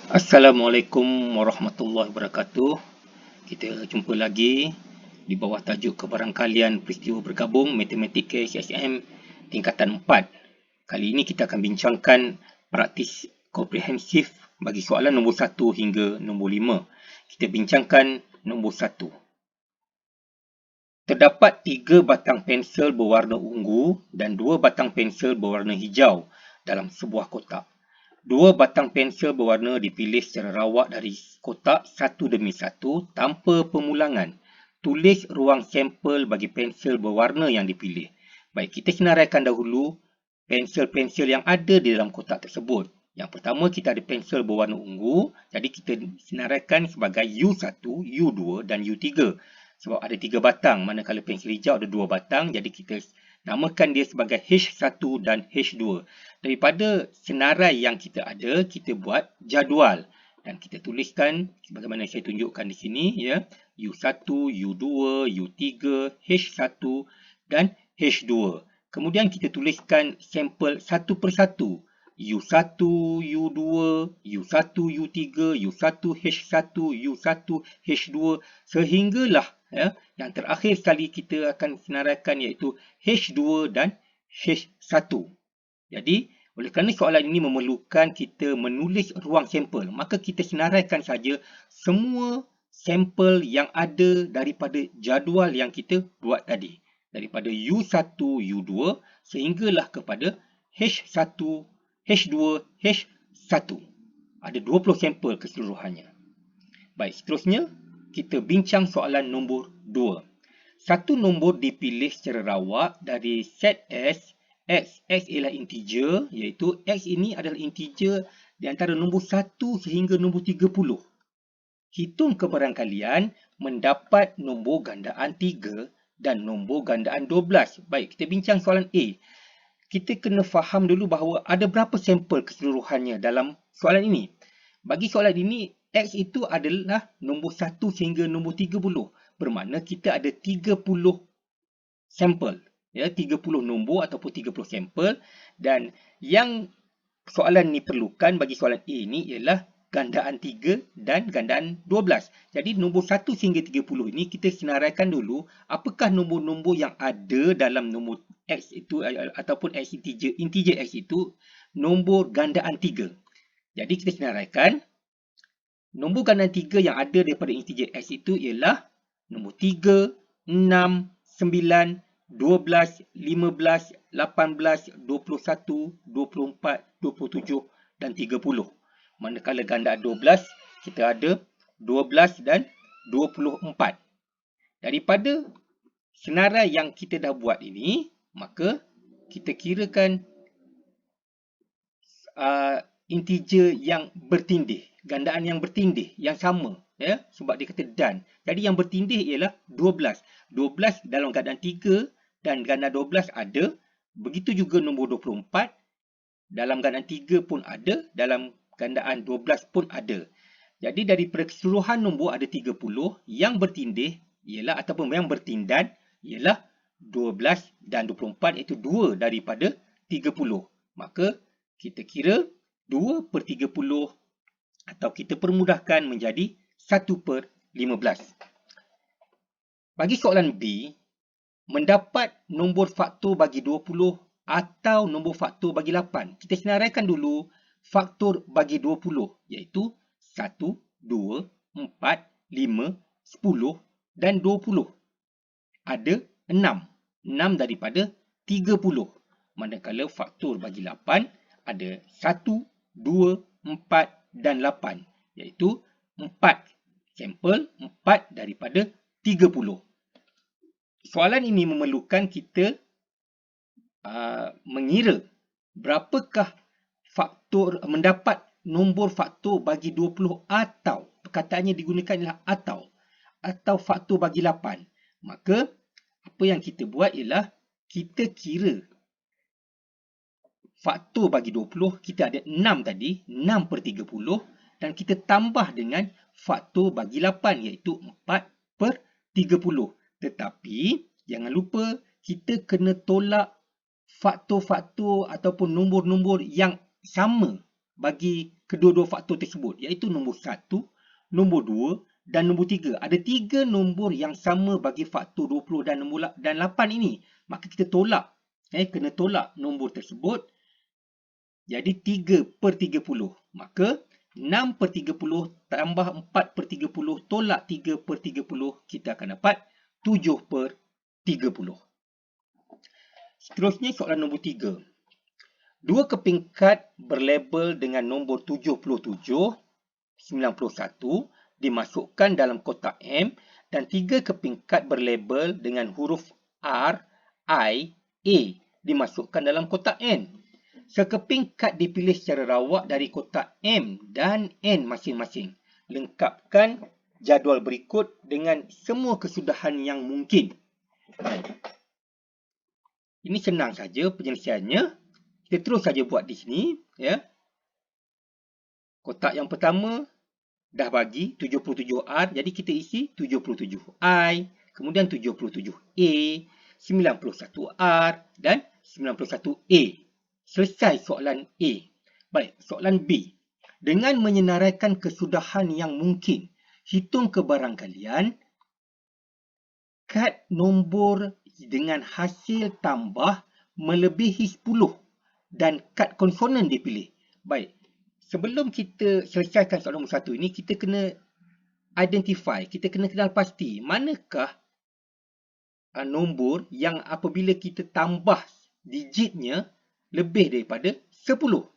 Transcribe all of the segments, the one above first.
Assalamualaikum warahmatullahi wabarakatuh. Kita jumpa lagi di bawah tajuk kebarangkalian peristiwa bergabung Matematika SSM tingkatan 4. Kali ini kita akan bincangkan praktis komprehensif bagi soalan nombor 1 hingga nombor 5. Kita bincangkan nombor 1. Terdapat 3 batang pensel berwarna ungu dan 2 batang pensel berwarna hijau dalam sebuah kotak. 2 batang pensel berwarna dipilih secara rawak dari kotak satu demi satu tanpa pemulangan. Tulis ruang sampel bagi pensel berwarna yang dipilih. Baik, kita senaraikan dahulu pensel-pensel yang ada di dalam kotak tersebut. Yang pertama, kita ada pensel berwarna ungu. Jadi, kita senaraikan sebagai U1, U2 dan U3. Sebab ada 3 batang. Manakala pensel hijau ada 2 batang. Jadi, kita namakan dia sebagai H1 dan H2. Daripada senarai yang kita ada, kita buat jadual. Dan kita tuliskan sebagaimana saya tunjukkan di sini, ya, U1, U2, U3, H1 dan H2. Kemudian kita tuliskan sampel satu persatu. U1, U2, U1, U3, U1, H1, U1, H2 sehinggalah yang terakhir sekali kita akan senaraikan iaitu H2 dan H1. Jadi, oleh kerana soalan ini memerlukan kita menulis ruang sampel, maka kita senaraikan saja semua sampel yang ada daripada jadual yang kita buat tadi. Daripada U1, U2 sehinggalah kepada H1, H2, H1. Ada 20 sampel keseluruhannya. Baik, seterusnya kita bincang soalan nombor 2. Satu nombor dipilih secara rawak dari set S. X ialah integer, iaitu X ini adalah integer di antara nombor 1 sehingga nombor 30. Hitung kebarangkalian mendapat nombor gandaan 3 dan nombor gandaan 12. Baik, kita bincang soalan A. Kita kena faham dulu bahawa ada berapa sampel keseluruhannya dalam soalan ini. Bagi soalan ini, X itu adalah nombor 1 sehingga nombor 30. Bermakna kita ada 30 sampel. Ya, 30 nombor ataupun 30 sampel. Dan yang soalan ni perlukan bagi soalan A ni ialah gandaan 3 dan gandaan 12. Jadi nombor 1 sehingga 30 ini kita senaraikan dulu apakah nombor-nombor yang ada dalam nombor X itu ataupun X integer X itu nombor gandaan 3. Jadi kita senaraikan nombor gandaan 3 yang ada daripada integer X itu ialah nombor 3, 6, 9, 12, 15, 18, 21, 24, 27 dan 30. Manakala gandaan 12, kita ada 12 dan 24. Daripada senarai yang kita dah buat ini, maka kita kirakan integer yang bertindih, gandaan yang bertindih, yang sama. Ya, sebab dia kata dan. Jadi yang bertindih ialah 12. 12 dalam gandaan 3 dan gandaan 12 ada. Begitu juga nombor 24. Dalam gandaan 3 pun ada. Dalam gandaan 12 pun ada. Jadi dari keseluruhan nombor ada 30. Yang bertindih ialah ataupun yang bertindan ialah 12 dan 24 iaitu 2 daripada 30. Maka kita kira 2 per 30 atau kita permudahkan menjadi 1 per 15. Bagi soalan B, mendapat nombor faktor bagi 20 atau nombor faktor bagi 8. Kita senaraikan dulu faktor bagi 20 iaitu 1, 2, 4, 5, 10 dan 20. Ada 6. 6 daripada 30. Manakala faktor bagi 8 ada 1, 2, 4 dan 8. Iaitu 4 sampel, 4 daripada 30. Soalan ini memerlukan kita mengira berapakah faktor mendapat nombor faktor bagi 20 atau perkataannya digunakan ialah atau faktor bagi 8. Maka apa yang kita buat ialah kita kira faktor bagi 20, kita ada 6 tadi, 6 per 30 dan kita tambah dengan faktor bagi 8 iaitu 4 per 30. Tetapi jangan lupa kita kena tolak faktor-faktor ataupun nombor-nombor yang sama bagi kedua-dua faktor tersebut, iaitu nombor 1, nombor 2 dan nombor 3. Ada 3 nombor yang sama bagi faktor 20 dan nombor 8 ini. Maka kita tolak. Kena tolak nombor tersebut. Jadi 3/30. Maka 6/30 tambah 4/30 tolak 3/30, kita akan dapat 7/30. Seterusnya soalan nombor 3. Dua keping kad berlabel dengan nombor 77, 91 dimasukkan dalam kotak M dan 3 keping kad berlabel dengan huruf R, I, A dimasukkan dalam kotak N. Sekeping kad dipilih secara rawak dari kotak M dan N masing-masing. Lengkapkan jadual berikut dengan semua kesudahan yang mungkin. Ini senang saja penyelesaiannya. Kita terus saja buat di sini. Ya. Kotak yang pertama dah bagi 77R. Jadi kita isi 77I. Kemudian 77A. 91R dan 91A. Selesai soalan A. Baik, soalan B. Dengan menyenaraikan kesudahan yang mungkin, hitung kebarangkalian kad nombor dengan hasil tambah melebihi 10 dan kad konsonan dipilih. Baik, sebelum kita selesaikan soalan nombor 1 ini, kita kena identify, kita kena kenal pasti manakah nombor yang apabila kita tambah digitnya lebih daripada 10.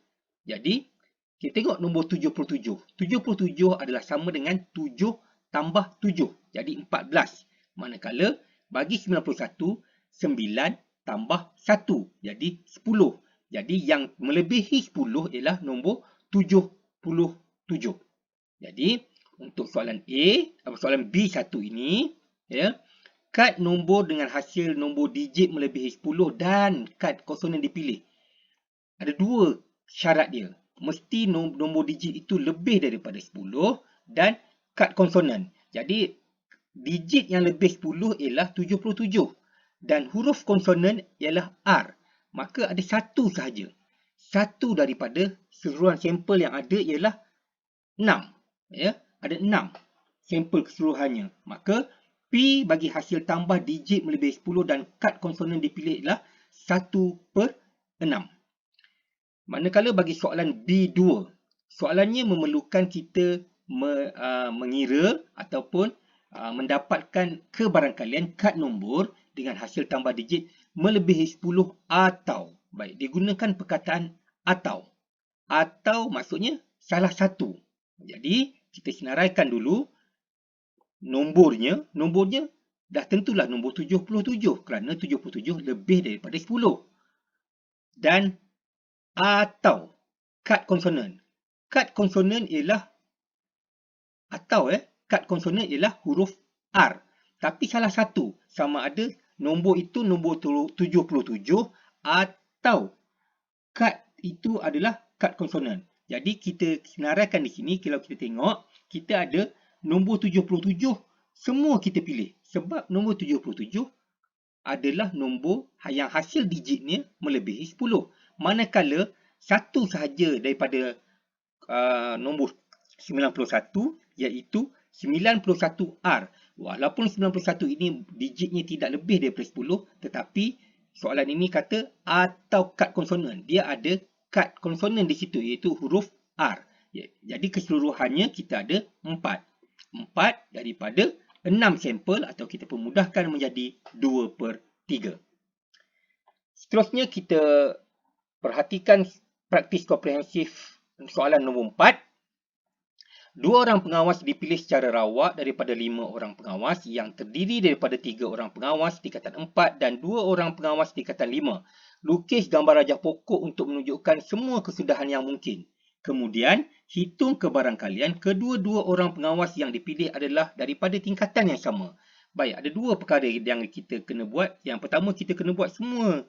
Jadi, kita tengok nombor 77. 77 adalah sama dengan 7 tambah 7. Jadi, 14. Manakala, bagi 91, 9 tambah 1. Jadi, 10. Jadi, yang melebihi 10 ialah nombor 77. Jadi, untuk soalan A, atau soalan B1 ini, ya, kad nombor dengan hasil nombor digit melebihi 10 dan kad konsonan dipilih. Ada dua syarat dia. Mesti nombor digit itu lebih daripada 10 dan kad konsonan. Jadi, digit yang lebih 10 ialah 77 dan huruf konsonan ialah R. Maka ada satu sahaja. Satu daripada seluruhan sampel yang ada ialah 6. Ya, ada 6 sampel keseluruhannya. Maka P bagi hasil tambah digit melebihi 10 dan kad konsonan dipilih ialah 1/6. Manakala bagi soalan B2, soalannya memerlukan kita mengira ataupun mendapatkan kebarangkalian kad nombor dengan hasil tambah digit melebihi 10 atau, baik, digunakan perkataan atau. Atau maksudnya salah satu. Jadi, kita senaraikan dulu nombornya dah tentulah nombor 77 kerana 77 lebih daripada 10. Dan atau kad konsonan. Kad konsonan ialah kad konsonan ialah huruf R. Tapi salah satu, sama ada nombor itu nombor 77 atau kad itu adalah kad konsonan. Jadi kita senaraikan di sini, kalau kita tengok, kita ada nombor 77 semua kita pilih. Sebab nombor 77 adalah nombor yang hasil digitnya melebihi 10. Manakala satu sahaja daripada nombor 91 iaitu 91R. Walaupun 91 ini digitnya tidak lebih daripada 10, tetapi soalan ini kata atau kad konsonan. Dia ada kad konsonan di situ iaitu huruf R. Jadi keseluruhannya kita ada 4. 4 daripada 6 sampel atau kita pemudahkan menjadi 2/3. Seterusnya kita perhatikan praktis komprehensif soalan nombor 4. 2 orang pengawas dipilih secara rawak daripada 5 orang pengawas yang terdiri daripada 3 orang pengawas tingkatan 4 dan 2 orang pengawas tingkatan 5. Lukis gambar rajah pokok untuk menunjukkan semua kesudahan yang mungkin. Kemudian, hitung kebarangkalian kedua-dua orang pengawas yang dipilih adalah daripada tingkatan yang sama. Baik, ada dua perkara yang kita kena buat. Yang pertama, kita kena buat semua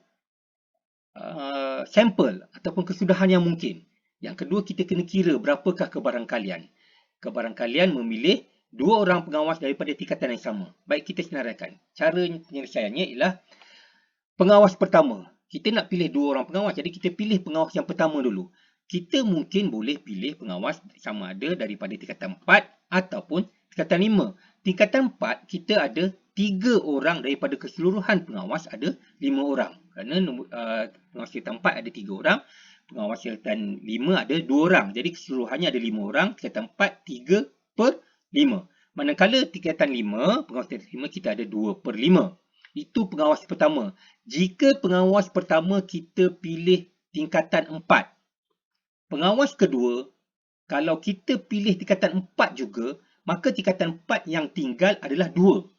sampel ataupun kesudahan yang mungkin. Yang kedua, kita kena kira berapakah kebarangkalian. Kebarangkalian memilih 2 orang pengawas daripada tingkatan yang sama. Baik, kita senaraikan. Cara penyelesaiannya ialah pengawas pertama. Kita nak pilih 2 orang pengawas, jadi kita pilih pengawas yang pertama dulu. kita mungkin boleh pilih pengawas sama ada daripada tingkatan 4 ataupun tingkatan 5. Tingkatan 4 kita ada 3 orang daripada keseluruhan pengawas ada 5 orang. Kerana pengawas tingkatan 4 ada 3 orang, pengawas tingkatan 5 ada 2 orang. Jadi keseluruhannya ada 5 orang, tingkatan 4 3/5. Manakala tingkatan 5, pengawas tingkatan 5 kita ada 2/5. Itu pengawas pertama. Jika pengawas pertama kita pilih tingkatan 4, pengawas kedua, kalau kita pilih tingkatan 4 juga, maka tingkatan 4 yang tinggal adalah 2.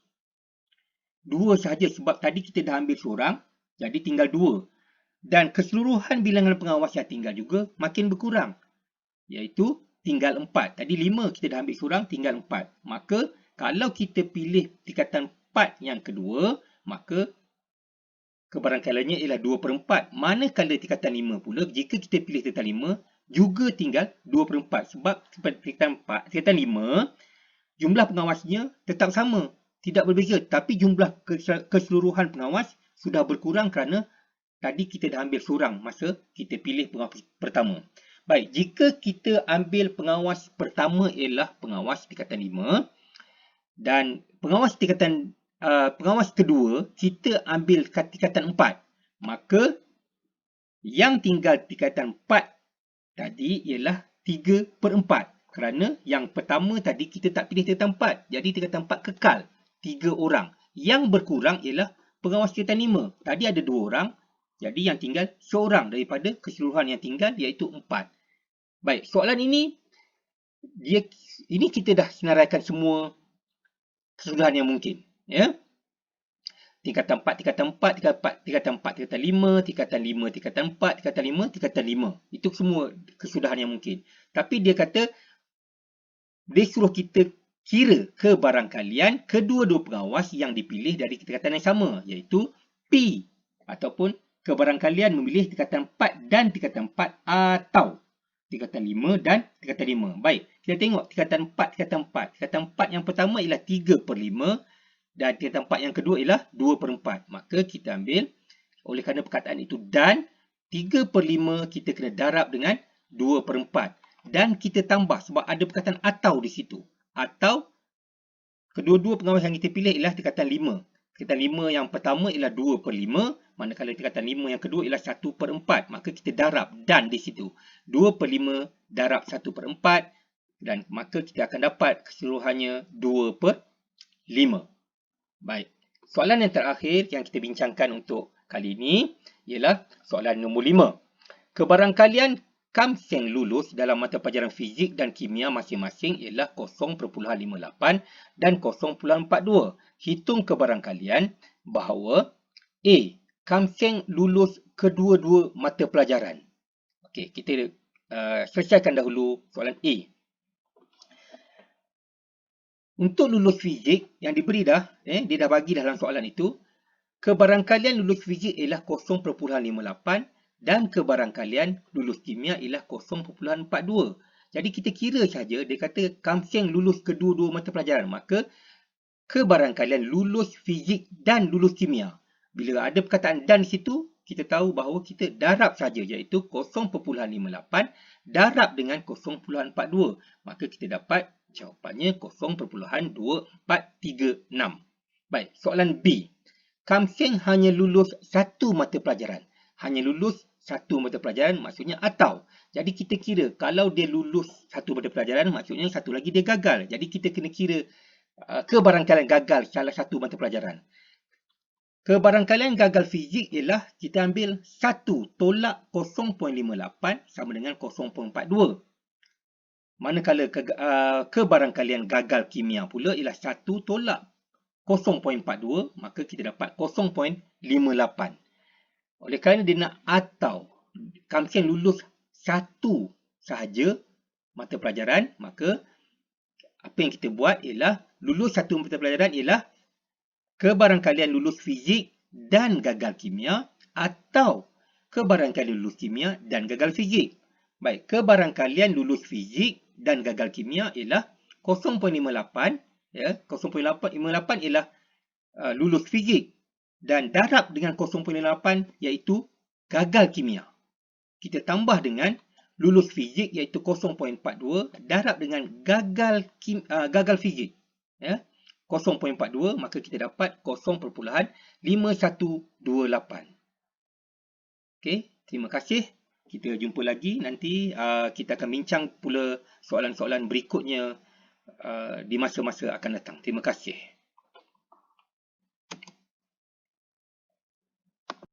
2 sahaja sebab tadi kita dah ambil seorang, jadi tinggal 2. Dan keseluruhan bilangan pengawas yang tinggal juga makin berkurang, iaitu tinggal 4. Tadi 5 kita dah ambil seorang, tinggal 4. Maka kalau kita pilih tingkatan 4 yang kedua, maka kebarangkaliannya ialah 2/4. Manakala tingkatan 5 pula, jika kita pilih tingkatan 5, juga tinggal 2/4. Sebab tingkatan 4, tingkatan 5, jumlah pengawasnya tetap sama, tidak berbeza. Tapi jumlah keseluruhan pengawas sudah berkurang kerana tadi kita dah ambil seorang masa kita pilih pengawas pertama. Baik, jika kita ambil pengawas pertama ialah pengawas tingkatan 5 dan pengawas kedua kita ambil tingkatan 4, maka yang tinggal tingkatan 4 tadi ialah 3/4. Kerana yang pertama tadi kita tak pilih tingkatan 4. Jadi tingkatan 4 kekal 3 orang. Yang berkurang ialah pengawas tingkatan 5. Tadi ada 2 orang. Jadi yang tinggal seorang daripada keseluruhan yang tinggal iaitu 4. Baik, soalan ini kita dah senaraikan semua keseluruhan yang mungkin, ya. Tingkatan 4, tingkatan 4, tingkatan 4, tingkatan 5, tingkatan 5, tingkatan 4, tingkatan 5, tingkatan 5. Itu semua kesudahan yang mungkin. Tapi dia kata, dia suruh kita kira kebarangkalian kedua-dua pengawas yang dipilih dari tingkatan yang sama, iaitu P ataupun kebarangkalian memilih tingkatan 4 dan tingkatan 4 atau tingkatan 5 dan tingkatan 5. Baik, kita tengok tingkatan 4, tingkatan 4. Tingkatan 4 yang pertama ialah 3/5 dan tingkatan 4 yang kedua ialah 2/4. Maka kita ambil, oleh kerana perkataan itu dan, 3/5 kita kena darab dengan 2/4. Dan kita tambah sebab ada perkataan atau di situ. Atau kedua-dua pengawas yang kita pilih ialah tingkatan 5. Tingkatan 5 yang pertama ialah 2/5, manakala tingkatan 5 yang kedua ialah 1/4. Maka kita darab dan di situ. 2/5 darab 1/4 dan maka kita akan dapat keseluruhannya 2/5. Baik, soalan yang terakhir yang kita bincangkan untuk kali ini ialah soalan nombor 5. Kebarangkalian Kam Seng lulus dalam mata pelajaran fizik dan kimia masing-masing ialah 0.58 dan 0.42. Hitung kebarangkalian bahawa A. Kam Seng lulus kedua-dua mata pelajaran. Okey, kita selesaikan dahulu soalan A. Untuk lulus fizik yang diberi dah, dia dah bagi dalam soalan itu, kebarangkalian lulus fizik ialah 0.58 dan kebarangkalian lulus kimia ialah 0.42. Jadi kita kira saja, dia kata Kam Seng lulus kedua-dua mata pelajaran, maka kebarangkalian lulus fizik dan lulus kimia. Bila ada perkataan dan di situ, kita tahu bahawa kita darab saja, iaitu 0.58 darab dengan 0.42. Maka kita dapat jawapannya 0.2436. Baik, soalan B. Kam Seng hanya lulus satu mata pelajaran. Hanya lulus satu mata pelajaran maksudnya atau. Jadi kita kira kalau dia lulus satu mata pelajaran maksudnya satu lagi dia gagal. Jadi kita kena kira kebarangkalian gagal salah satu mata pelajaran. Kebarangkalian gagal fizik ialah kita ambil 1 tolak 0.58 sama dengan 0.42. Manakala kebarangkalian gagal kimia pula ialah 1 tolak 0.42, maka kita dapat 0.58. Oleh kerana dia nak atau Kam Seng lulus satu sahaja mata pelajaran, maka apa yang kita buat ialah lulus satu mata pelajaran ialah kebarangkalian lulus fizik dan gagal kimia atau kebarangkalian lulus kimia dan gagal fizik. Baik, kebarangkalian lulus fizik dan gagal kimia ialah 0.58, ya, 0.58 ialah lulus fizik. Dan darab dengan 0.8 iaitu gagal kimia. Kita tambah dengan lulus fizik iaitu 0.42 darab dengan gagal fizik, ya, 0.42, maka kita dapat 0.5128. Okey, terima kasih. Kita jumpa lagi nanti. Kita akan bincang pula soalan-soalan berikutnya di masa-masa akan datang. Terima kasih.